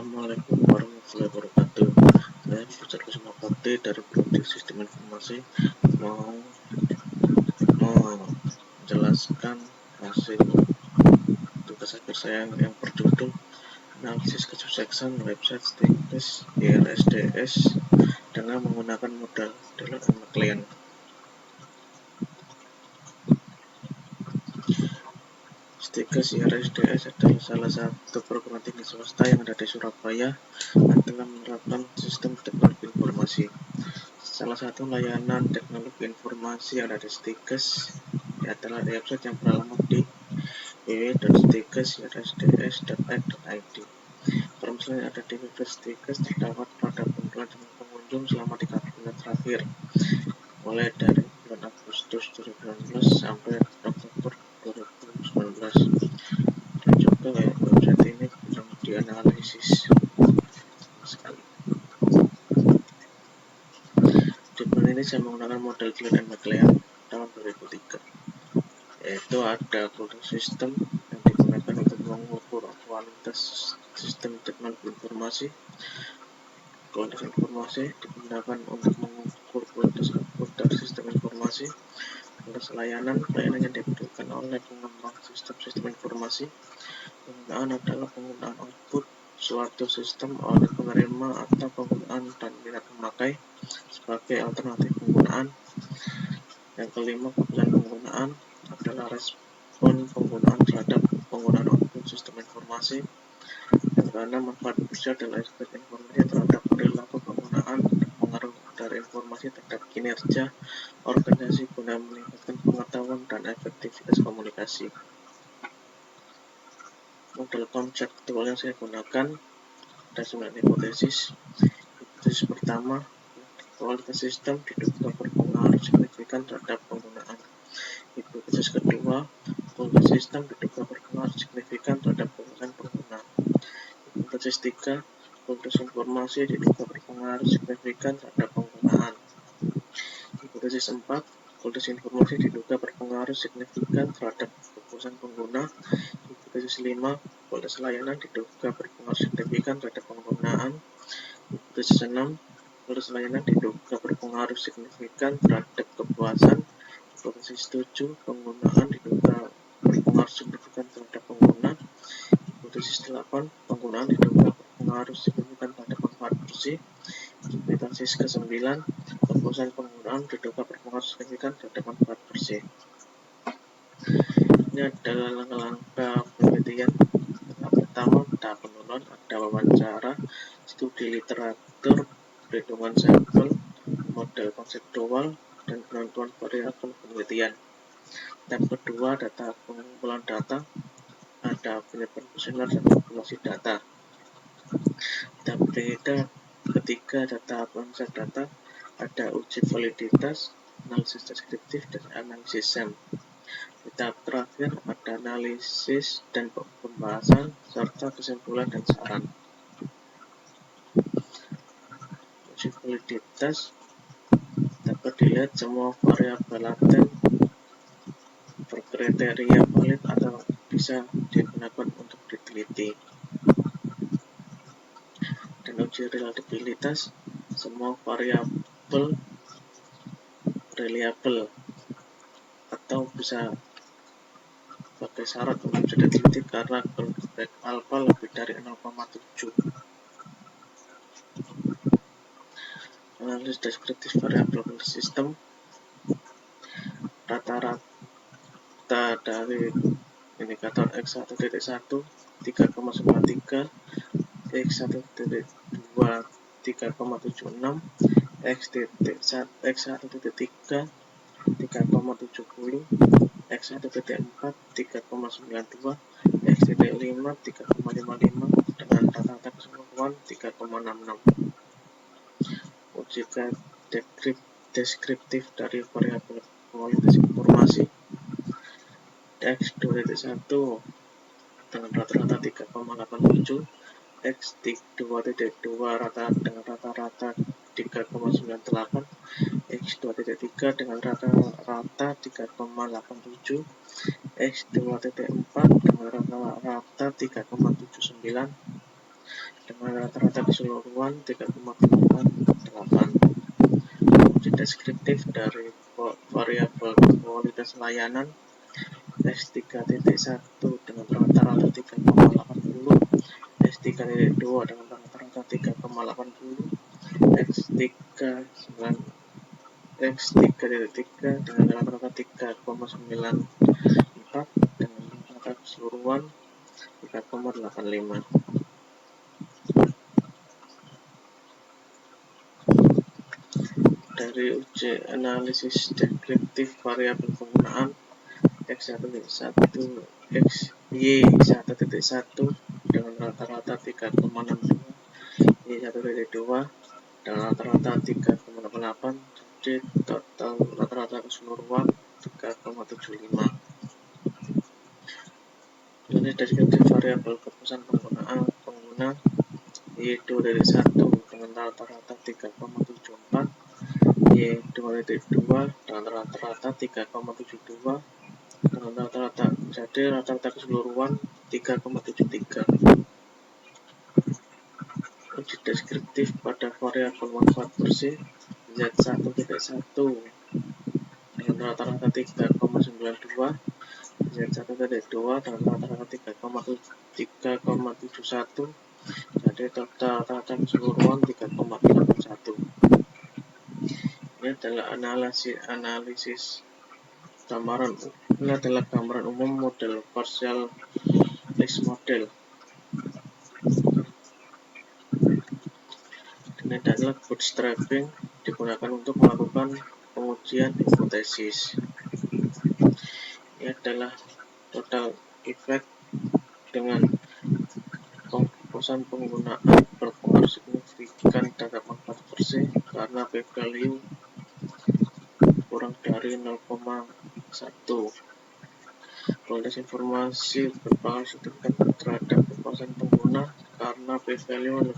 Assalamualaikum warahmatullahi wabarakatuh. Saya Fajar Kusuma Bakti dari Prodi Sistem Informasi mau menjelaskan hasil tugas akhir saya yang berjudul analisis kesuksesan website Stickers IRSDS dengan menggunakan modal Dellon and McLean. Stickers IRSDS adalah salah satu perguruan tinggi swasta yang ada di Surabaya yang telah menerapkan sistem teknologi informasi. Salah satu layanan teknologi informasi yang ada di Stickers adalah website yang beralamat di www.stickers.irsds.id. Informasi yang ada di website Stickers terdapat pada penjualan jumlah pengunjung selama 3 bulan terakhir, mulai dari bulan Agustus 2019 sampai Oktober 2019. Dan juga website ini belum dianalisis sekali. Di bulan ini saya menggunakan model Dellon and McLean tahun 2003, yaitu ada golden system yang digunakan untuk mengukur kualitas sistem teknologi informasi. Kualitas informasi digunakan untuk mengukur kualitas output dari sistem informasi. Kualitas layanan yang diberikan oleh pengembang sistem informasi. Penggunaan adalah penggunaan output suatu sistem oleh penerima atau penggunaan dan minat pemakai sebagai alternatif penggunaan. Yang kelima, keputusan penggunaan adalah respon penggunaan terhadap penggunaan output sistem informasi. Yang keenam, manfaat besar adalah efek informasi terhadap perilaku penggunaan dan pengaruh dari informasi terhadap kinerja organisasi guna meningkatkan pengetahuan dan efektivitas komunikasi. Model konseptual yang saya gunakan ada 9 hipotesis. Hipotesis pertama, kualitas sistem diduga berpengaruh signifikan terhadap penggunaan. Hipotesis kedua, kualitas sistem diduga berpengaruh signifikan terhadap keputusan pengguna. Hipotesis 3, kualitas informasi diduga berpengaruh signifikan terhadap penggunaan. Hipotesis 4, kualitas informasi diduga berpengaruh signifikan terhadap keputusan pengguna. Hipotesis 5, kualitas layanan diduga berpengaruh signifikan terhadap penggunaan. Hipotesis 6, kualitas layanan diduga berpengaruh signifikan terhadap kepuasan. Hipotesis 7, penggunaan diduga berpengaruh signifikan terhadap pengguna. Hipotesis 8, penggunaan diduga berpengaruh signifikan terhadap manfaat bersih. Hipotesis ke-9, kepuasan penggunaan diduga berpengaruh signifikan terhadap manfaat bersih. Ini adalah langkah-langkah penelitian. Pertama, tahap penurunan, ada wawancara, studi literatur, perhitungan sampel, model konseptual, dan penentuan variabel penelitian. Tahap kedua, data pengumpulan data, ada penelitian kuesioner dan populasi data. Tahap ketiga, data penganalisis data, ada uji validitas, analisis deskriptif, dan analisis SEM. Di tahap terakhir ada analisis dan pembahasan serta kesimpulan dan saran. Uji validitas dapat dilihat semua variabel laten berkriteria valid atau bisa digunakan untuk diteliti. Dan uji reliabilitas, semua variabel reliable atau bisa sebagai syarat untuk bisa diteliti karena baik alfa lebih dari 0,7. Analisis deskriptif variabel sistem, rata-rata dari indikator X1.1 3,93, X1.2 3,76, X1.3 3,70, X1.4 3,92, X1.5 3,55 dengan rata-rata keseluruhan 3,66. Uji deskriptif dari variabel kualitas informasi, X2.1 dengan rata-rata 3,87, X2.2 dengan rata-rata 3,98, X2.3 dengan rata-rata 3,87, X2.4 dengan rata-rata 3,79, dengan rata-rata keseluruhan 3,88. Uji deskriptif dari variabel kualitas layanan S3.1 dengan rata-rata 3,80, S3.2 dengan rata-rata 3,80, X3.3 dengan rata-rata 3,94 dengan rata-rata keseluruhan 3,85. Dari uji analisis deskriptif variabel penggunaan X1.1 Y1.1 dengan rata-rata 3,62, Y1.2 dengan rata-rata 3,88, jadi total rata-rata keseluruhan 3,75. Ini deskriptif variabel kepuasan pengguna Y2.1 dengan rata-rata 3,74, Y2.2 dengan rata-rata 3,72 dengan rata-rata, jadi rata-rata keseluruhan 3,73. Uji deskriptif pada variabel manfaat bersih Z1.1 dengan rata-rata 3,92, Z1.2 dengan rata-rata 3,71, jadi total rata-rata keseluruhan 3,81. Ini adalah analisis gambaran. Ini adalah gambaran umum model partial list model. Ini adalah bootstrapping digunakan untuk melakukan pengujian hipotesis. Ini adalah total effect dengan kepuasan penggunaan berpengaruh signifikan terhadap manfaat bersih karena p-value kurang dari 0,1. Kualitas informasi berpengaruh signifikan terhadap kepuasan pengguna karena p-value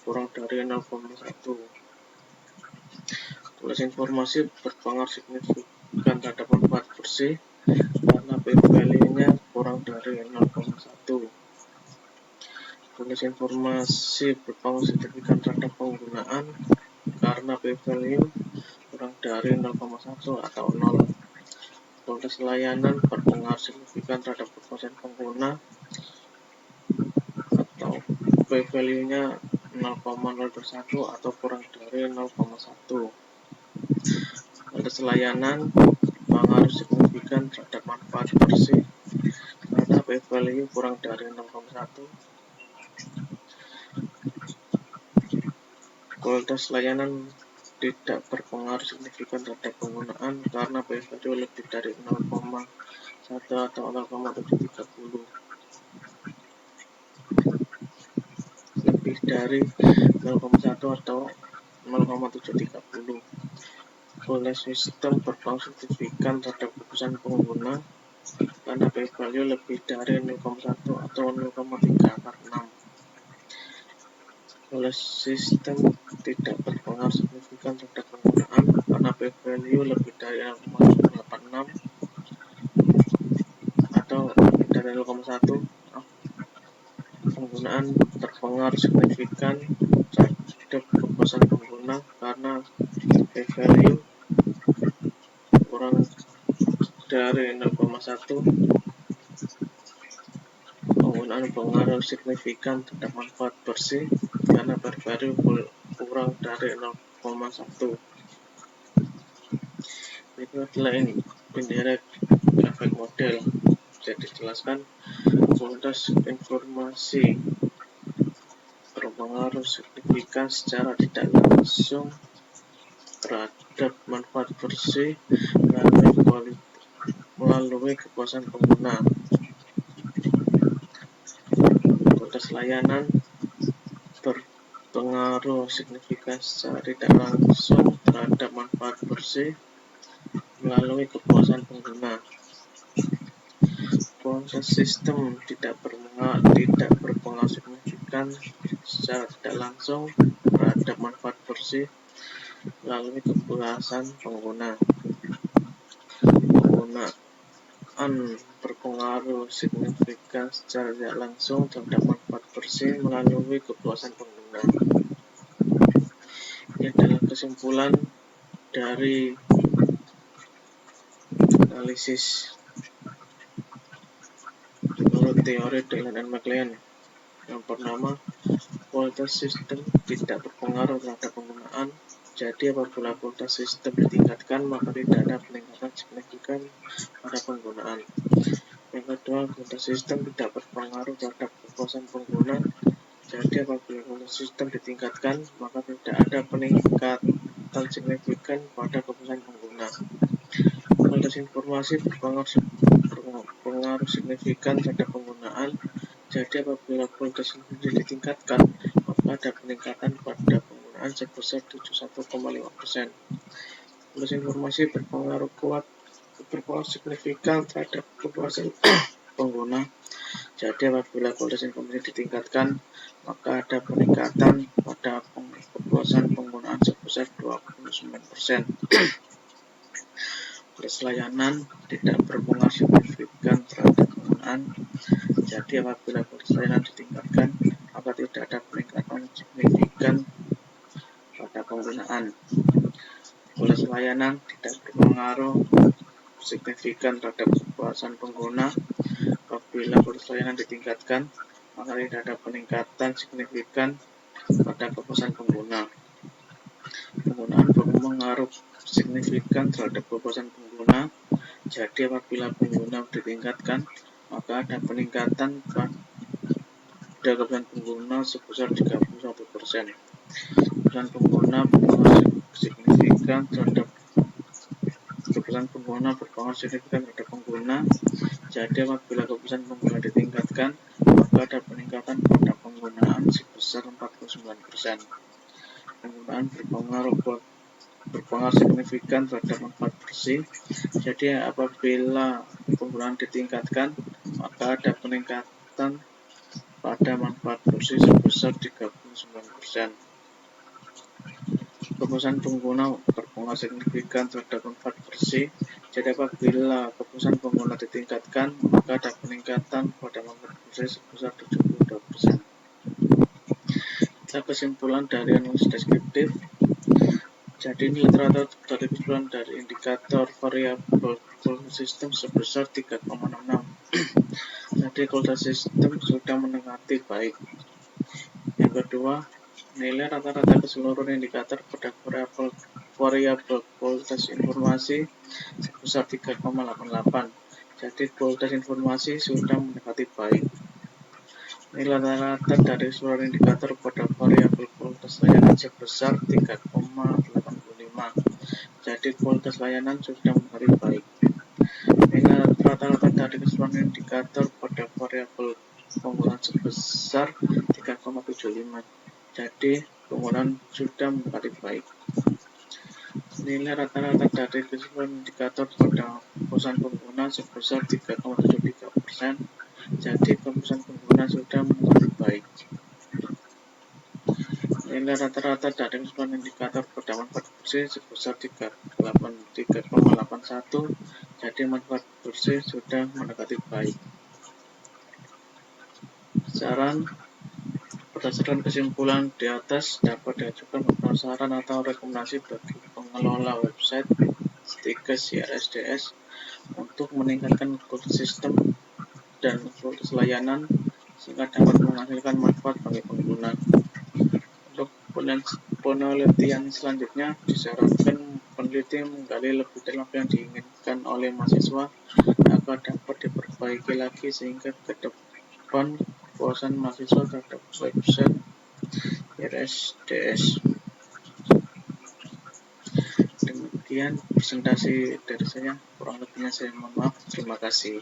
kurang dari 0,1. Kualitas informasi berpengaruh signifikan terhadap manfaat bersih karena p-value-nya kurang dari 0,1. Kualitas informasi berpengaruh signifikan terhadap penggunaan karena p-value kurang dari 0,1 atau 0. Kualitas layanan berpengaruh signifikan terhadap kepuasan pengguna atau p-value-nya 0,01 atau kurang dari 0,1. Kualitas layanan berpengaruh signifikan terhadap manfaat bersih karena p-value kurang dari 0,1. Kualitas layanan tidak berpengaruh signifikan terhadap penggunaan karena p-value lebih dari 0,1 atau 0,730. Lebih dari 0,1 atau 0,730. Kualitas sistem berpengaruh signifikan terhadap kepuasan pengguna karena p-value lebih dari 0,1 atau 0,346. Kualitas sistem tidak berpengaruh signifikan terhadap penggunaan karena p-value lebih dari 0,86 atau dari 0,1. Penggunaan berpengaruh signifikan terhadap kepuasan pengguna karena p-value kurang dari 0,1. Penggunaan berpengaruh signifikan terhadap manfaat bersih karena p-value kurang dari 0,1. Itu adalah indirect effect model. Bisa dijelaskan kualitas informasi berpengaruh signifikan secara tidak langsung terhadap manfaat bersih melalui kepuasan pengguna. Kualitas layanan berpengaruh signifikan secara tidak langsung terhadap manfaat bersih melalui kepuasan pengguna. Kualitas sistem tidak berpengaruh signifikan secara tidak langsung terhadap manfaat bersih melalui kepuasan pengguna. Penggunaan berpengaruh signifikan secara tidak langsung terhadap manfaat bersih bersih melalui kepuasan pengguna. Ini adalah kesimpulan dari analisis menurut teori Daylan dan McLean. Yang pertama, kualitas sistem tidak berpengaruh terhadap penggunaan. Jadi apabila kualitas sistem ditingkatkan, maka tidak ada peningkatan signifikan pada penggunaan. Yang kedua, kualitas sistem tidak berpengaruh terhadap kepuasan pengguna. Jadi apabila kualitas sistem ditingkatkan, maka tidak ada peningkatan signifikan pada kepuasan pengguna. Kualitas informasi berpengaruh signifikan terhadap penggunaan. Jadi apabila kualitas informasi ditingkatkan, maka ada peningkatan pada penggunaan sebesar 71,5%. Kualitas informasi berpengaruh signifikan terhadap kepuasan pengguna. Jadi apabila kualitas informasi ditingkatkan, maka ada peningkatan pada kepuasan penggunaan sebesar 29%. Kualitas layanan tidak berpengaruh signifikan terhadap penggunaan. Jadi apabila kualitas layanan ditingkatkan, maka tidak ada peningkatan signifikan pada penggunaan. Kualitas layanan tidak berpengaruh signifikan terhadap kepuasan pengguna. Apabila kualitas layanan ditingkatkan, maka tidak ada peningkatan signifikan pada kepuasan pengguna. Penggunaan berpengaruh signifikan terhadap kepuasan pengguna. Jadi apabila pengguna ditingkatkan, maka ada peningkatan pada kepuasan pengguna sebesar 31%. Kepuasan pengguna berpengaruh signifikan terhadap kepuasan pengguna berpengaruh signifikan terhadap pengguna. Jadi apabila kepuasan pengguna ditingkatkan, maka ada peningkatan pada penggunaan sebesar 49%. Penggunaan berpengaruh signifikan terhadap manfaat bersih. Jadi apabila penggunaan ditingkatkan, maka ada peningkatan pada manfaat bersih sebesar 39%. Kepuasan pengguna berpengaruh signifikan terhadap manfaat bersih. Jadi apabila kepuasan pengguna ditingkatkan, maka ada peningkatan pada manfaat bersih sebesar 72%. Kita kesimpulan dari analisis deskriptif. Jadi ini rata-rata dari kesimpulan dari indikator variabel kualitas sistem sebesar 3,66. Jadi kualitas sistem sudah mendekati baik. Yang kedua, nilai rata-rata keseluruhan indikator pada variabel kualitas informasi sebesar 3,88. Jadi kualitas informasi sudah mendekati baik. Nilai rata-rata dari seluruh indikator pada variabel kualitas layanan sebesar 3,85. Jadi kualitas layanan sudah mendekati baik. Nilai rata-rata dari keseluruhan indikator pada variabel penggunaan sebesar 3,75. Jadi penggunaan sudah mendekati baik. Nilai rata-rata dari keseluruhan indikator pada kepuasan pengguna sebesar 3,73%. Jadi kepuasan pengguna sudah mendekati baik. Nilai rata-rata dari keseluruhan indikator pada manfaat bersih sebesar 3,81. Jadi manfaat bersih sudah mendekati baik. Saran: berdasarkan kesimpulan di atas, dapat diajukan beberapa saran atau rekomendasi bagi pengelola website Stikes CRSDS untuk meningkatkan kualitas sistem dan kualitas layanan sehingga dapat menghasilkan manfaat bagi pengguna. Untuk penelitian selanjutnya, disarankan peneliti menggali lebih dalam apa yang diinginkan oleh mahasiswa agar dapat diperbaiki lagi sehingga ke depan kepuasan mahasiswa terhadap website CRSDS. Demikian presentasi dari saya, kurang lebihnya saya mohon maaf. Terima kasih.